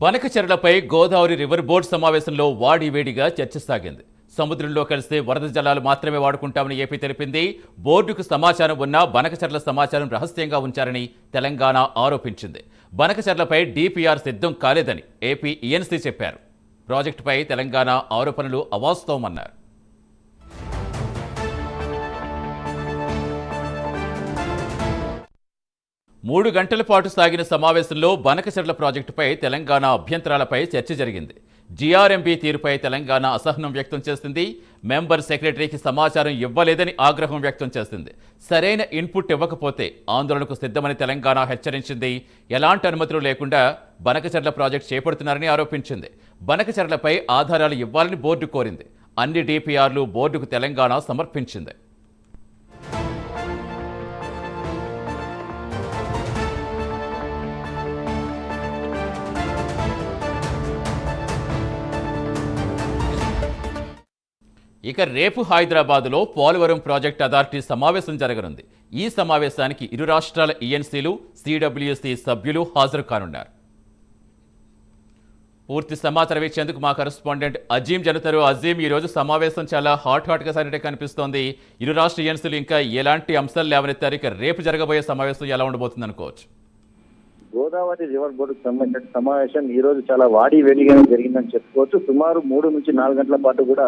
బనకచెర్లపై Godavari river board సమావేశంలో వాడివేడిగా చర్చ సాగింది. సముద్రంలో కలిస్తే వరద జలాలు మాత్రమే వాడుకుంటామని ఏపీ తెలిపింది. బోర్డుకు సమాచారం ఉన్నా బనకచెర్ల సమాచారం రహస్యంగా ఉంచారని తెలంగాణ ఆరోపించింది. బనకచెర్లపై డీపీఆర్ సిద్ధం కాలేదని ఏపీ ఈఎన్సీ చెప్పారు. ప్రాజెక్టుపై తెలంగాణ ఆరోపణలు అవాస్తవమన్నారు. 3 గంటల పాటు సాగిన సమావేశంలో బనకచెర్ల ప్రాజెక్టుపై తెలంగాణ అభ్యంతరాలపై చర్చ జరిగింది. జీఆర్ఎంబీ తీరుపై తెలంగాణ అసహనం వ్యక్తం చేసింది. మెంబర్ సెక్రటరీకి సమాచారం ఇవ్వలేదని ఆగ్రహం వ్యక్తం చేసింది. సరైన ఇన్పుట్ ఇవ్వకపోతే ఆందోళనకు సిద్ధమని తెలంగాణ హెచ్చరించింది. ఎలాంటి అనుమతులు లేకుండా బనకచెర్ల ప్రాజెక్టు చేపడుతున్నారని ఆరోపించింది. బనకచెర్లపై ఆధారాలు ఇవ్వాలని బోర్డు కోరింది. అన్ని డీపీఆర్లు బోర్డుకు తెలంగాణ సమర్పించింది. ఇక రేపు హైదరాబాద్లో పోలవరం ప్రాజెక్ట్ అథారిటీ సమావేశం జరగనుంది. ఈ సమావేశానికి ఇరు రాష్ట్రాల ఈఎన్సీలు, సిడబ్ల్యూసీ సభ్యులు హాజరు కానున్నారు. పూర్తి సమాచారం ఇచ్చేందుకు మా కరెస్పాండెంట్ అజీం జనతరు. అజీం, ఈ రోజు సమావేశం చాలా హాట్గా సాగినట్టే కనిపిస్తోంది. ఇరు రాష్ట్ర ఈఎన్సీలు ఇంకా ఎలాంటి అంశాలు లేవనెత్తారు? ఇక రేపు జరగబోయే సమావేశం ఎలా ఉండబోతుంది అనుకోవచ్చు? గోదావరి రివర్ బోర్డుకు సంబంధించిన సమావేశం ఈ రోజు చాలా వాడివేడిగానే జరిగిందని చెప్పుకోవచ్చు. సుమారు 3 నుంచి 4 గంటల పాటు కూడా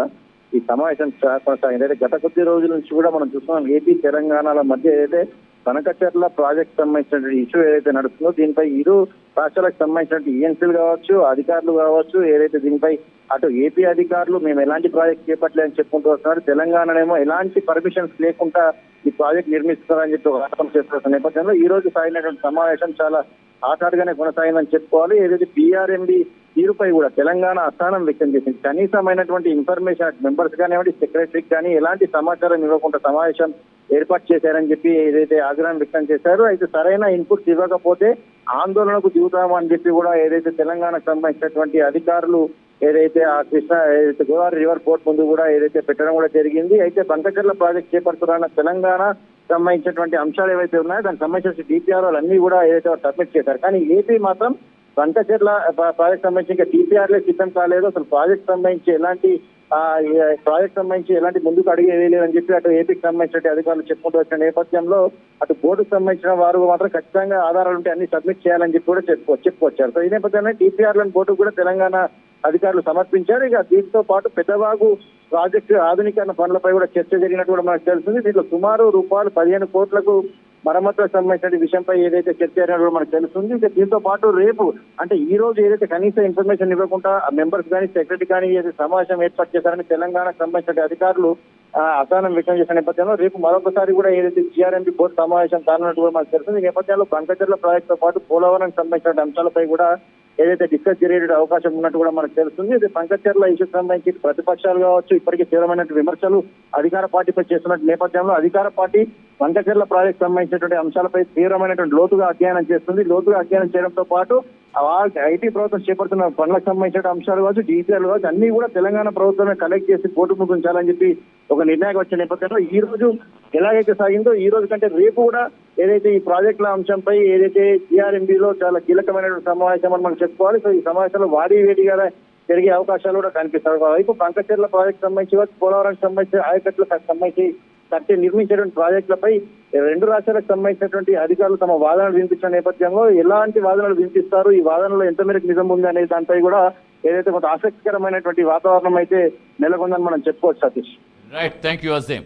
ఈ సమావేశం కొనసాగింది. అయితే గత కొద్ది రోజుల నుంచి కూడా మనం చూస్తున్నాం, ఏపీ తెలంగాణల మధ్య ఏదైతే బనకచెర్ల ప్రాజెక్ట్ సంబంధించినటువంటి ఇష్యూ ఏదైతే నడుస్తుందో దీనిపై ఇరు రాష్ట్రాలకు సంబంధించినటువంటి ఈఎన్సీలు కావచ్చు, అధికారులు కావచ్చు, ఏదైతే దీనిపై అటు ఏపీ అధికారులు మేము ఎలాంటి ప్రాజెక్ట్ చేపట్టలేదని చెప్పుకుంటూ వస్తున్నారు. తెలంగాణనేమో ఎలాంటి పర్మిషన్స్ లేకుండా ఈ ప్రాజెక్ట్ నిర్మిస్తున్నారని చెప్పి ఒక ఆరోపణ చేస్తున్న నేపథ్యంలో ఈ రోజు సాగినటువంటి సమావేశం చాలా ఆటాడుగానే కొనసాగిందని చెప్పుకోవాలి. ఏదైతే బీఆర్ఎంబీ తీరుపై కూడా తెలంగాణ అసహనం వ్యక్తం చేసింది. కనీసమైనటువంటి ఇన్ఫర్మేషన్ మెంబర్స్ కానివ్వండి, సెక్రటరీకి కానీ ఎలాంటి సమాచారం ఇవ్వకుండా సమావేశం ఏర్పాటు చేశారని చెప్పి ఏదైతే ఆగ్రహం వ్యక్తం చేశారో, అయితే సరైన ఇన్పుట్స్ ఇవ్వకపోతే ఆందోళనకు దిగుతామని చెప్పి కూడా ఏదైతే తెలంగాణకు సంబంధించినటువంటి అధికారులు ఏదైతే ఆ ఏదైతే గోదావరి రివర్ పోర్ట్ ముందు కూడా ఏదైతే పెట్టడం కూడా జరిగింది. అయితే బనకచెర్ల ప్రాజెక్ట్ చేపడుతున్న తెలంగాణ సంబంధించినటువంటి అంశాలు ఏవైతే ఉన్నాయో దానికి సంబంధించిన డిపిఆర్ అన్ని కూడా ఏదైతే సబ్మిట్ చేశారు. కానీ ఏపీ మాత్రం బనకచెర్ల ప్రాజెక్ట్ సంబంధించి ఇంకా డిపిఆర్లే సిద్ధం కాలేదు, అసలు ప్రాజెక్ట్ సంబంధించి ఎలాంటి ముందుకు అడిగి వేయలేదని చెప్పి అటు ఏపీకి సంబంధించిన అధికారులు చెప్పుకుంటూ వచ్చిన నేపథ్యంలో అటు బోర్డుకు సంబంధించిన వారు మాత్రం ఖచ్చితంగా ఆధారాలు ఉంటే అన్ని సబ్మిట్ చేయాలని చెప్పి కూడా చెప్పుకొచ్చారు. సో ఈ నేపథ్యంలో డిపిఆర్లను బోర్డుకు కూడా తెలంగాణ అధికారులు సమర్పించారు. ఇక దీంతో పాటు పెద్దవాగు ప్రాజెక్టు ఆధునీకరణ పనులపై కూడా చర్చ జరిగినట్టు కూడా మనకు తెలుస్తుంది. దీంట్లో సుమారు రూపాయలు 15 కోట్లకు మరమ్మతులకు సంబంధించిన విషయంపై ఏదైతే చర్చ జరిగినట్టు మనకు తెలుస్తుంది. ఇక దీంతో పాటు రేపు అంటే ఈ రోజు ఏదైతే కనీస ఇన్ఫర్మేషన్ ఇవ్వకుండా మెంబర్స్ కానీ సెక్రటరీ కానీ ఏదైతే సమావేశం ఏర్పాటు చేశారని తెలంగాణకు సంబంధించిన అధికారులు అసహనం వ్యక్తం చేసిన నేపథ్యంలో రేపు మరొకసారి కూడా ఏదైతే జీఆర్ఎంబీ బోర్డు సమావేశం కానున్నట్టు కూడా మనకు తెలుస్తుంది. ఈ నేపథ్యంలో బనకచెర్ల ప్రాజెక్ట్ తో పాటు పోలవరానికి సంబంధించిన అంశాలపై కూడా ఏదైతే డిస్కస్ జరిగే అవకాశం ఉన్నట్టు కూడా మనకు తెలుస్తుంది. ఇది బనకచెర్ల ఇష్యూకి సంబంధించి ప్రతిపక్షాలు కావచ్చు ఇప్పటికీ తీవ్రమైన విమర్శలు అధికార పార్టీపై చేస్తున్న నేపథ్యంలో అధికార పార్టీ బనకచెర్ల ప్రాజెక్ట్ సంబంధించినటువంటి అంశాలపై తీవ్రమైనటువంటి లోతుగా అధ్యయనం చేస్తుంది. లోతుగా అధ్యయనం చేయడంతో పాటు ఐటీ ప్రభుత్వం చేపడుతున్న పనులకు సంబంధించిన అంశాలు కావచ్చు, డీపీఆర్లు కావచ్చు అన్ని కూడా తెలంగాణ ప్రభుత్వమే కలెక్ట్ చేసి కోర్టు ముందు ఉంచాలని చెప్పి ఒక నిర్ణయం వచ్చిన నేపథ్యంలో ఈ రోజు ఎలాగైతే సాగిందో ఈ రోజు కంటే రేపు కూడా ఏదైతే ఈ ప్రాజెక్టుల అంశంపై ఏదైతే జీఆర్ఎంబీలో చాలా కీలకమైనటువంటి సమావేశం అని మనం చెప్పుకోవాలి. సో ఈ సమావేశంలో వేడిగా జరిగే అవకాశాలు కూడా కనిపిస్తాయి. ఒకవైపు బనకచెర్ల ప్రాజెక్ట్ సంబంధించి పోలవరానికి సంబంధించి ఆయకట్లకు సంబంధించి కట్టి నిర్మించేటువంటి ప్రాజెక్టులపై 2 రాష్ట్రాలకు సంబంధించినటువంటి అధికారులు తమ వాదనలు వినిపించిన నేపథ్యంలో ఎలాంటి వాదనలు వినిపిస్తారు, ఈ వాదనలో ఎంత మేరకు నిజం ఉంది అనే దానిపై కూడా ఏదైతే కొంత ఆసక్తికరమైనటువంటి వాతావరణం అయితే నెలకొందని మనం చెప్పుకోవచ్చు. Satish, right, thank you Azeem.